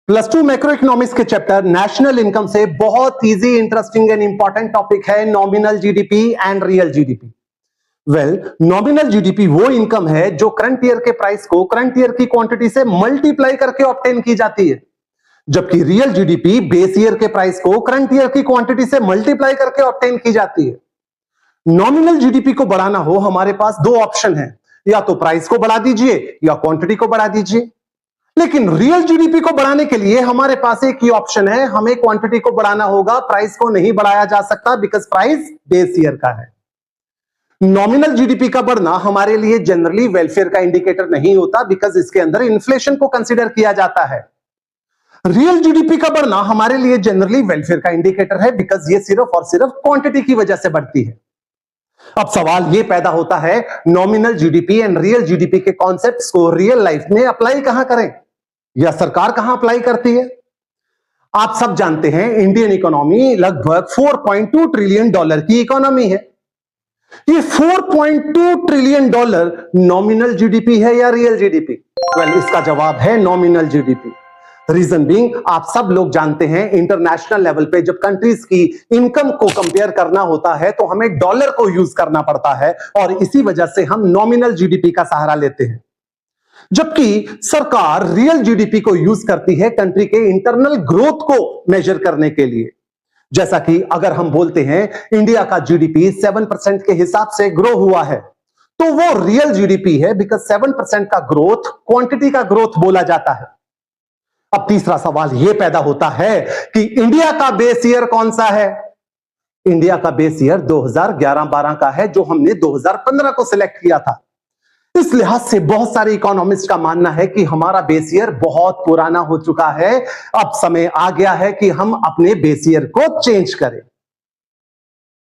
+2 macro economics के chapter national income से बहुत easy, interesting and important topic है nominal GDP and real GDP. Nominal GDP वो income है जो करंट ईयर के प्राइस को करंट ईयर की क्वांटिटी से मल्टीप्लाई करके ऑब्टेन की जाती है, जबकि रियल जीडीपी बेस ईयर के प्राइस को करंट ईयर की क्वांटिटी से मल्टीप्लाई करके ऑब्टेन की जाती है। नॉमिनल जीडीपी को बढ़ाना हो, हमारे पास दो ऑप्शन है, या तो प्राइस को बढ़ा दीजिए या क्वांटिटी को बढ़ा दीजिए। लेकिन रियल जीडीपी को बढ़ाने के लिए हमारे पास एक ही ऑप्शन है, हमें क्वांटिटी को बढ़ाना होगा, प्राइस को नहीं बढ़ाया जा सकता बिकॉज प्राइस बेस ईयर का है। नॉमिनल जीडीपी का बढ़ना हमारे लिए जनरली वेलफेयर का इंडिकेटर नहीं होता बिकॉज इसके अंदर इन्फ्लेशन को कंसीडर किया जाता है। रियल जीडीपी का बढ़ना हमारे लिए जनरली वेलफेयर का इंडिकेटर है बिकॉज ये सिर्फ और सिर्फ क्वांटिटी की वजह से बढ़ती है। अब सवाल यह पैदा होता है, nominal GDP and real GDP के कॉन्सेप्ट्स को रियल लाइफ में अप्लाई कहां करें, या सरकार कहां अप्लाई करती है? आप सब जानते हैं इंडियन इकोनॉमी लगभग $4.2 ट्रिलियन की इकोनॉमी है। ये $4.2 ट्रिलियन नॉमिनल जीडीपी है या रियल जीडीपी? इसका जवाब है नॉमिनल जीडीपी। रीजन बीइंग, आप सब लोग जानते हैं इंटरनेशनल लेवल पे जब कंट्रीज की इनकम को कंपेयर करना होता है तो हमें डॉलर को यूज करना पड़ता है और इसी वजह से हम नॉमिनल जीडीपी का सहारा लेते हैं, जबकि सरकार रियल जीडीपी को यूज करती है कंट्री के इंटरनल ग्रोथ को मेजर करने के लिए। जैसा कि अगर हम बोलते हैं इंडिया का जीडीपी 7% के हिसाब से ग्रो हुआ है तो वो रियल जीडीपी है बिकॉज 7% का ग्रोथ क्वांटिटी का ग्रोथ बोला जाता है। अब तीसरा सवाल यह पैदा होता है कि इंडिया का बेस ईयर कौन सा है? इंडिया का बेस ईयर 2011-12 का है जो हमने 2015 को सिलेक्ट किया था। इस लिहाज से बहुत सारे इकोनॉमिस्ट का मानना है कि हमारा बेस ईयर बहुत पुराना हो चुका है, अब समय आ गया है कि हम अपने बेस ईयर को चेंज करें।